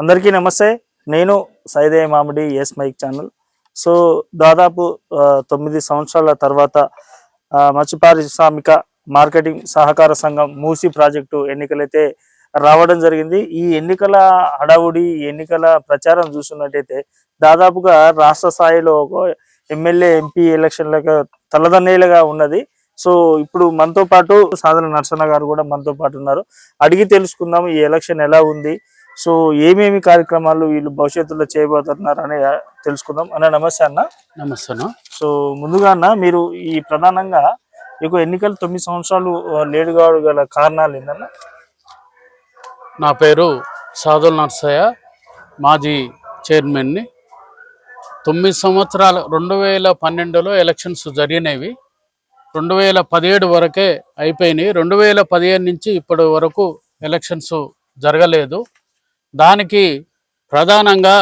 అందరికీ నమస్తే. నేను సైదయ్య మామిడి ఎస్ మైక్ ఛానల్. సో దాదాపు 9 సంవత్సరాల తర్వాత మత్స్య పారిశ్రామిక మార్కెటింగ్ సహకార సంఘం మూసి ప్రాజెక్టు ఎన్నికలైతే రావడం జరిగింది. ఈ ఎన్నికల హడావుడి, ఎన్నికల ప్రచారం చూస్తున్నట్టయితే దాదాపుగా రాష్ట్ర స్థాయిలో ఎమ్మెల్యే ఎంపీ ఎలక్షన్లకు తలదన్నేలుగా ఉన్నది. సో ఇప్పుడు మనతో పాటు సాధన నరసన్న గారు కూడా మనతో పాటు ఉన్నారు. అడిగి తెలుసుకుందాం ఈ ఎలక్షన్ ఎలా ఉంది, సో ఏమేమి కార్యక్రమాలు వీళ్ళు భవిష్యత్తులో చేయబోతున్నారు అని తెలుసుకుందాం. అన్న నమస్తే అన్న. నమస్తే అన్న. సో ముందుగా అన్న, మీరు ఈ ప్రధానంగా మీకు ఎన్నికలు 9 సంవత్సరాలు లేటుగా గల కారణాలు ఏంటన్నా? నా పేరు సాధుల నర్సయ్య, మాజీ చైర్మన్ని. 9 సంవత్సరాలు 2012లో ఎలక్షన్స్ జరిగినవి. 2017 వరకే అయిపోయినాయి. 2015 నుంచి ఇప్పటి వరకు ఎలక్షన్స్ జరగలేదు. దానికి ప్రధానంగా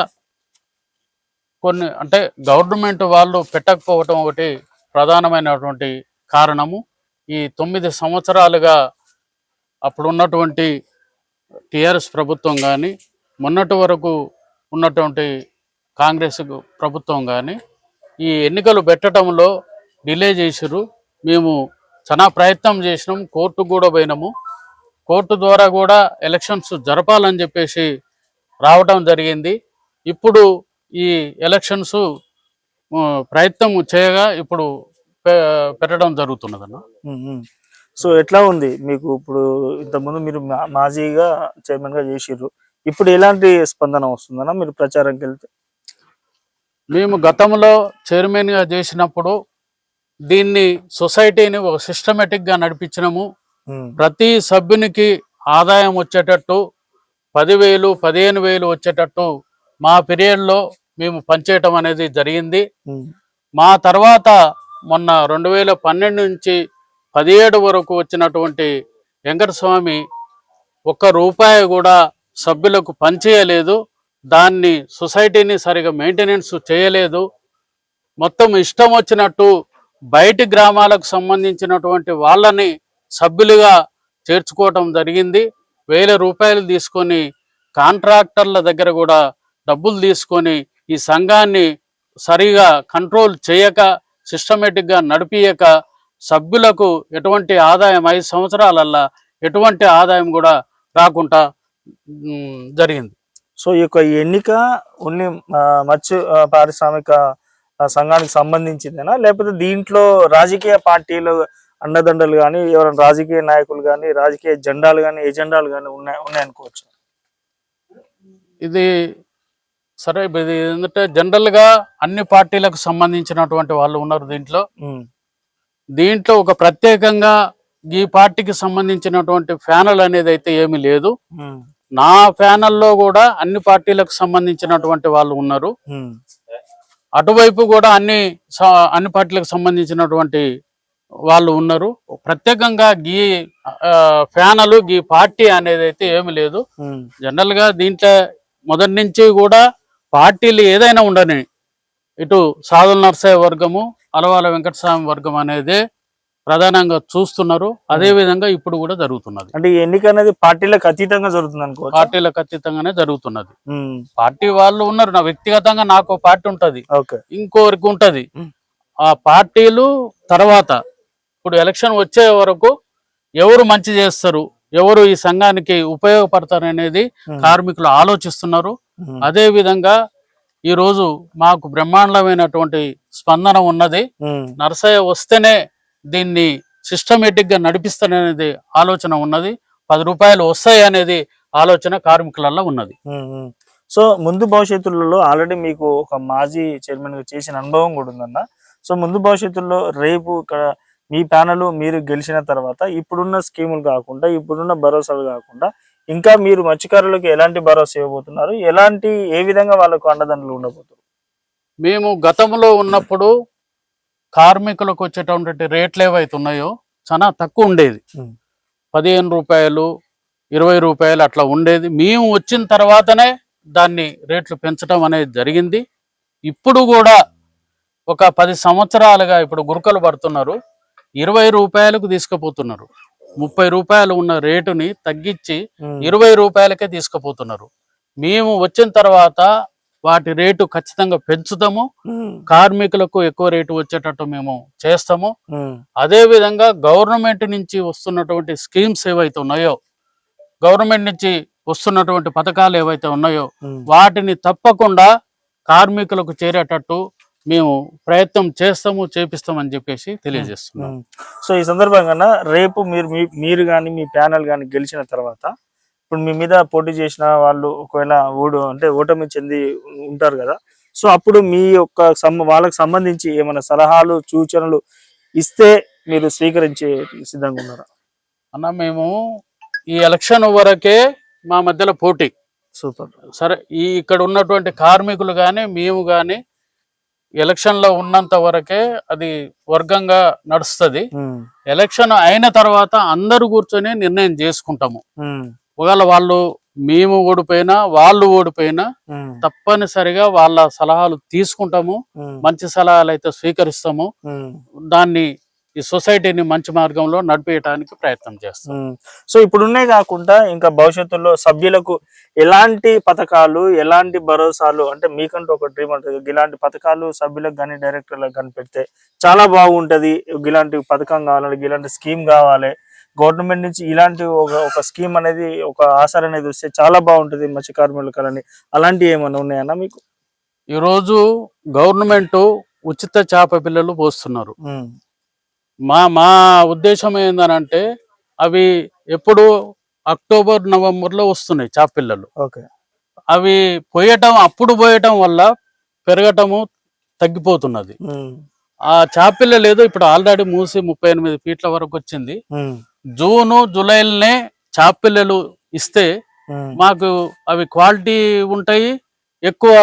కొన్ని గవర్నమెంట్ వాళ్ళు పెట్టకపోవటం ఒకటి ప్రధానమైనటువంటి కారణము. ఈ 9 సంవత్సరాలుగా అప్పుడున్నటువంటి టిఆర్ఎస్ ప్రభుత్వం కానీ, మొన్నటి వరకు ఉన్నటువంటి కాంగ్రెస్ ప్రభుత్వం కానీ ఈ ఎన్నికలు పెట్టడంలో డిలే చేసిర్రు. మేము చాలా ప్రయత్నం చేసినాం, కోర్టు కూడా పోయినాము. కోర్టు ద్వారా కూడా ఎలక్షన్స్ జరపాలని చెప్పేసి రావడం జరిగింది. ఇప్పుడు ఈ ఎలక్షన్స్ ప్రయత్నం చేయగా ఇప్పుడు పెట్టడం జరుగుతున్నదన్న. సో ఎట్లా ఉంది మీకు? ఇప్పుడు ఇంతకుముందు మీరు మాజీగా చైర్మన్గా చేసిర్రు, ఇప్పుడు ఎలాంటి స్పందన వస్తుందన్న మీరు ప్రచారంకి వెళ్తే? మేము గతంలో చైర్మన్గా చేసినప్పుడు దీన్ని సొసైటీని ఒక సిస్టమేటిక్గా నడిపించినాము. ప్రతి సభ్యునికి ఆదాయం వచ్చేటట్టు 10,000, 15,000 వచ్చేటట్టు మా పీరియడ్లో మేము పనిచేయటం అనేది జరిగింది. మా తర్వాత మొన్న 2012 నుంచి 17 వరకు వచ్చినటువంటి వెంకటస్వామి ₹1 కూడా సభ్యులకు పనిచేయలేదు. దాన్ని సొసైటీని సరిగా మెయింటెనెన్స్ చేయలేదు. మొత్తం ఇష్టం వచ్చినట్టు బయటి గ్రామాలకు సంబంధించినటువంటి వాళ్ళని సభ్యులుగా చేర్చుకోవటం జరిగింది. ₹1,000 తీసుకొని కాంట్రాక్టర్ల దగ్గర కూడా డబ్బులు తీసుకొని ఈ సంఘాన్ని సరిగా కంట్రోల్ చేయక, సిస్టమేటిక్గా నడిపియక సభ్యులకు ఎటువంటి ఆదాయం 5 సంవత్సరాలల్లా ఎటువంటి ఆదాయం కూడా రాకుండా జరిగింది. సో ఈ యొక్క ఎన్నిక ఓన్లీ మత్స్య పారిశ్రామిక సంఘానికి సంబంధించిందేనా, లేకపోతే దీంట్లో రాజకీయ పార్టీలు అండదండలు కానీ, ఎవరైనా రాజకీయ నాయకులు కానీ, రాజకీయ జెండాలు కానీ, ఎజెండాలు కానీ ఉన్నాయనుకోవచ్చు? ఇది సరే, ఇది ఏంటంటే జనరల్గా అన్ని పార్టీలకు సంబంధించినటువంటి వాళ్ళు ఉన్నారు దీంట్లో ఒక ప్రత్యేకంగా ఈ పార్టీకి సంబంధించినటువంటి ప్యానల్ అనేది అయితే ఏమీ లేదు. నా ప్యానల్లో కూడా అన్ని పార్టీలకు సంబంధించినటువంటి వాళ్ళు ఉన్నారు. అటువైపు కూడా అన్ని పార్టీలకు సంబంధించినటువంటి వాళ్ళు ఉన్నారు. ప్రత్యేకంగా గీ ప్యానల్, గీ పార్టీ అనేది అయితే ఏమి లేదు. జనరల్ గా దీంట్లో మొదటి నుంచి కూడా పార్టీలు ఏదైనా ఉండని, ఇటు సాధుల నర్సయ్య వర్గము, అలవాల వెంకటస్వామి వర్గం అనేది ప్రధానంగా చూస్తున్నారు. అదే విధంగా ఇప్పుడు కూడా జరుగుతున్నది. అంటే ఈ ఎన్నిక అనేది పార్టీలకు అతీతంగా జరుగుతుంది అనుకో? పార్టీలకు అతీతంగానే జరుగుతున్నది. పార్టీ వాళ్ళు ఉన్నారు. నా వ్యక్తిగతంగా నాకు పార్టీ ఉంటది, ఇంకోరికి ఉంటది. ఆ పార్టీలు తర్వాత ఇప్పుడు ఎలక్షన్ వచ్చే వరకు ఎవరు మంచి చేస్తారు, ఎవరు ఈ సంఘానికి ఉపయోగపడతారు అనేది కార్మికులు ఆలోచిస్తున్నారు. అదే విధంగా ఈ రోజు మాకు బ్రహ్మాండమైనటువంటి స్పందన ఉన్నది. నరసయ్య వస్తేనే దీన్ని సిస్టమేటిక్ గా నడిపిస్తాననేది ఆలోచన ఉన్నది. ₹10 వస్తాయి అనేది ఆలోచన కార్మికులలో ఉన్నది. సో ముందు భవిష్యత్తులలో ఆల్రెడీ మీకు ఒక మాజీ చైర్మన్ గా చేసిన అనుభవం కూడా ఉందన్న. సో ముందు భవిష్యత్తులో రేపు ఇక్కడ మీ ప్యానల్ మీరు గెలిచిన తర్వాత ఇప్పుడున్న స్కీములు కాకుండా, ఇప్పుడున్న భరోసాలు కాకుండా ఇంకా మీరు మత్స్యకారులకు ఎలాంటి భరోసా ఇవ్వబోతున్నారు? ఏ విధంగా వాళ్ళకు అండదండలు ఉండబోతున్నారు? మేము గతంలో ఉన్నప్పుడు కార్మికులకు వచ్చేటటువంటి రేట్లు ఏవైతే ఉన్నాయో చాలా తక్కువ ఉండేది. ₹15, ₹20 అట్లా ఉండేది. మేము వచ్చిన తర్వాతనే దాన్ని రేట్లు పెంచడం అనేది జరిగింది. ఇప్పుడు కూడా ఒక 10 సంవత్సరాలుగా ఇప్పుడు గురకలు పడుతున్నారు. ₹20కు తీసుకుపోతున్నారు. ₹30 ఉన్న రేటుని తగ్గించి ₹20కే తీసుకుపోతున్నారు. మేము వచ్చిన తర్వాత వాటి రేటు ఖచ్చితంగా పెంచుతాము. కార్మికులకు ఎక్కువ రేటు వచ్చేటట్టు మేము చేస్తాము. అదే విధంగా గవర్నమెంట్ నుంచి వస్తున్నటువంటి స్కీమ్స్ ఏవైతే ఉన్నాయో, గవర్నమెంట్ నుంచి వస్తున్నటువంటి పథకాలు ఏవైతే ఉన్నాయో వాటిని తప్పకుండా కార్మికులకు చేరేటట్టు మేము ప్రయత్నం చేస్తాము, చేపిస్తామని చెప్పేసి తెలియజేస్తున్నాం. సో ఈ సందర్భంగా రేపు మీరు కానీ మీ ప్యానల్ కానీ గెలిచిన తర్వాత ఇప్పుడు మీ మీద పోటీ చేసిన వాళ్ళు ఒకవేళ ఓటమి చెంది ఉంటారు కదా, సో అప్పుడు మీ యొక్క వాళ్ళకి సంబంధించి ఏమైనా సలహాలు సూచనలు ఇస్తే మీరు స్వీకరించే సిద్ధంగా ఉన్నారా? అన్న, మేము ఈ ఎలక్షన్ వరకే మా మధ్యలో పోటీ. సూపర్. సరే, ఇక్కడ ఉన్నటువంటి కార్మికులు కానీ మేము కానీ ఎలక్షన్ లో ఉన్నంత వరకే అది వర్గంగా నడుస్తుంది. ఎలక్షన్ అయిన తర్వాత అందరూ కూర్చొని నిర్ణయం చేసుకుంటాము. ఒకవేళ మేము ఓడిపోయినా వాళ్ళు ఓడిపోయినా తప్పనిసరిగా వాళ్ళ సలహాలు తీసుకుంటాము. మంచి సలహాలు అయితే స్వీకరిస్తాము. దాన్ని ఈ సొసైటీని మంచి మార్గంలో నడిపేయడానికి ప్రయత్నం చేస్తాం. సో ఇప్పుడున్నే కాకుండా ఇంకా భవిష్యత్తులో సభ్యులకు ఎలాంటి పథకాలు, ఎలాంటి భరోసాలు, అంటే మీకంటూ ఒక డ్రీమ్ ఉంటుంది, ఇలాంటి పథకాలు సభ్యులకు కానీ డైరెక్టర్లకు కానీ పెడితే చాలా బాగుంటది, ఇలాంటి పథకం కావాలి, ఇలాంటి స్కీమ్ కావాలి, గవర్నమెంట్ నుంచి ఇలాంటి ఒక స్కీమ్ అనేది, ఒక ఆసర అనేది వస్తే చాలా బాగుంటది మత్స్య కార్మికులని, అలాంటివి ఏమైనా ఉన్నాయన్నా మీకు? ఈరోజు గవర్నమెంట్ ఉచిత చేప పిల్లలు పోస్తున్నారు. మా ఉద్దేశం ఏందనంటే అవి ఎప్పుడు అక్టోబర్ నవంబర్లో వస్తున్నాయి చేప పిల్లలు. అవి అప్పుడు పోయటం వల్ల పెరగటము తగ్గిపోతున్నది. ఆ చేప పిల్లలు ఏదో ఇప్పుడు ఆల్రెడీ మూసి 38 ఫీట్ల వరకు వచ్చింది. జూను జూలైలనే చేప పిల్లలు ఇస్తే మాకు అవి క్వాలిటీ ఉంటాయి, ఎక్కువ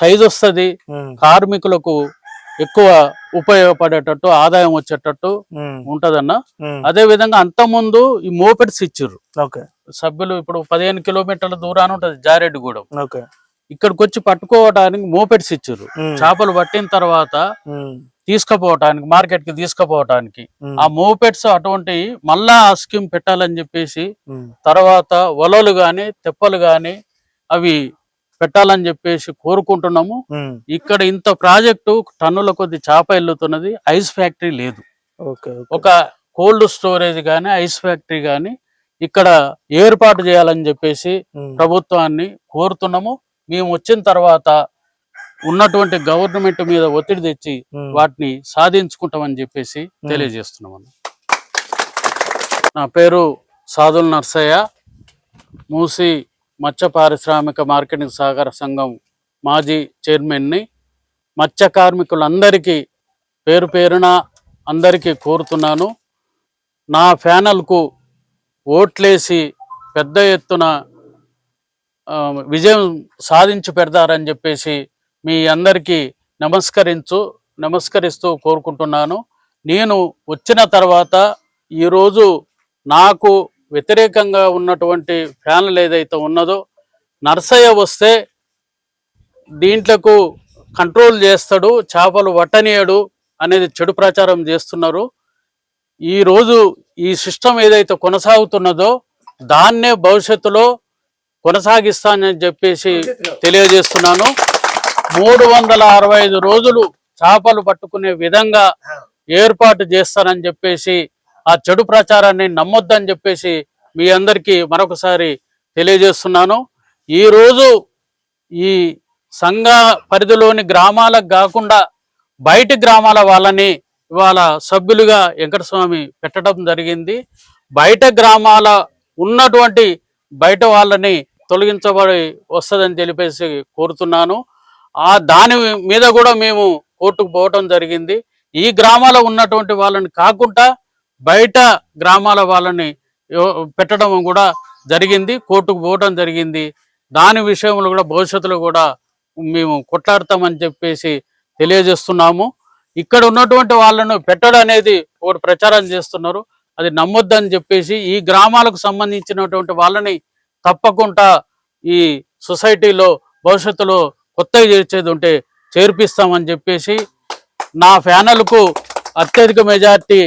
సైజ్ వస్తుంది, కార్మికులకు ఎక్కువ ఉపయోగపడేటట్టు, ఆదాయం వచ్చేటట్టు ఉంటదన్న. అదే విధంగా అంత ముందు ఈ మోపెడ్స్ ఇచ్చారు సభ్యులు. ఇప్పుడు 15 కిలోమీటర్ల దూరాన్ని ఉంటది జారెడ్డిగూడెం, ఇక్కడికి వచ్చి పట్టుకోవడానికి మోపెడ్స్ ఇచ్చారు. చేపలు పట్టిన తర్వాత తీసుకుపోవటానికి, మార్కెట్ కి తీసుకుపోవటానికి ఆ మోపెడ్స్ అటువంటి మళ్ళా ఆ స్కీమ్ పెట్టాలని చెప్పేసి తర్వాత వలలు గాని తెప్పలు గాని అవి పెట్టాలని చెప్పేసి కోరుకుంటున్నాము. ఇక్కడ ఇంత ప్రాజెక్టు టన్నుల కొద్ది చేప వెళ్తున్నది, ఐస్ ఫ్యాక్టరీ లేదు. ఒక కోల్డ్ స్టోరేజ్ గాని ఐస్ ఫ్యాక్టరీ గాని ఇక్కడ ఏర్పాటు చేయాలని చెప్పేసి ప్రభుత్వాన్ని కోరుతున్నాము. మేము వచ్చిన తర్వాత ఉన్నటువంటి గవర్నమెంట్ మీద ఒత్తిడి తెచ్చి వాటిని సాధించుకుంటామని చెప్పేసి తెలియజేస్తున్నాం. నా పేరు సాదుల నర్సయ్య, మూసి మత్స్య పారిశ్రామిక మార్కెటింగ్ సహకార సంఘం మాజీ చైర్మన్ని. మత్స్య కార్మికులందరికీ పేరు పేరున అందరికీ కోరుతున్నాను, నా ప్యానల్కు ఓట్లేసి పెద్ద ఎత్తున విజయం సాధించి పెడతారని చెప్పేసి మీ అందరికీ నమస్కరిస్తూ కోరుకుంటున్నాను. నేను వచ్చిన తర్వాత ఈరోజు నాకు వ్యతిరేకంగా ఉన్నటువంటి ప్యానల్ ఏదైతే ఉన్నదో, నర్సయ్య వస్తే దీంట్లకు కంట్రోల్ చేస్తాడు, చేపలు వట్టనీయడు అనేది చెడు ప్రచారం చేస్తున్నారు. ఈరోజు ఈ సిస్టమ్ ఏదైతే కొనసాగుతున్నదో దాన్నే భవిష్యత్తులో కొనసాగిస్తానని చెప్పేసి తెలియజేస్తున్నాను. 365 రోజులు చేపలు పట్టుకునే విధంగా ఏర్పాటు చేస్తానని చెప్పేసి ఆ చెడు ప్రచారాన్ని నమ్మొద్దని చెప్పేసి మీ అందరికీ మరొకసారి తెలియజేస్తున్నాను. ఈరోజు ఈ సంఘ పరిధిలోని గ్రామాలకు కాకుండా బయటి గ్రామాల వాళ్ళని ఇవాళ సభ్యులుగా వెంకటస్వామి పెట్టడం జరిగింది. బయట గ్రామాల ఉన్నటువంటి బయట వాళ్ళని తొలగించబడి వస్తుందని తెలిపేసి కోరుతున్నాను. దాని మీద కూడా మేము కోర్టుకు పోవటం జరిగింది. ఈ గ్రామాల్లో ఉన్నటువంటి వాళ్ళని కాకుండా బయట గ్రామాల వాళ్ళని పెట్టడం కూడా జరిగింది, కోర్టుకు పోవడం జరిగింది. దాని విషయంలో కూడా భవిష్యత్తులో కూడా మేము కొట్లాడతామని చెప్పేసి తెలియజేస్తున్నాము. ఇక్కడ ఉన్నటువంటి వాళ్ళను పెట్టడం అనేది ఒకటి ప్రచారం చేస్తున్నారు, అది నమ్మొద్దని చెప్పేసి ఈ గ్రామాలకు సంబంధించినటువంటి వాళ్ళని తప్పకుండా ఈ సొసైటీలో భవిష్యత్తులో కొత్తగా చేర్చేది ఉంటే చేర్పిస్తామని చెప్పేసి నా ప్యానల్కు అత్యధిక మెజార్టీ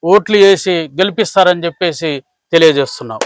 ఓట్లు వేసి గెలిపిస్తారని చెప్పేసి తెలియజేస్తున్నాం.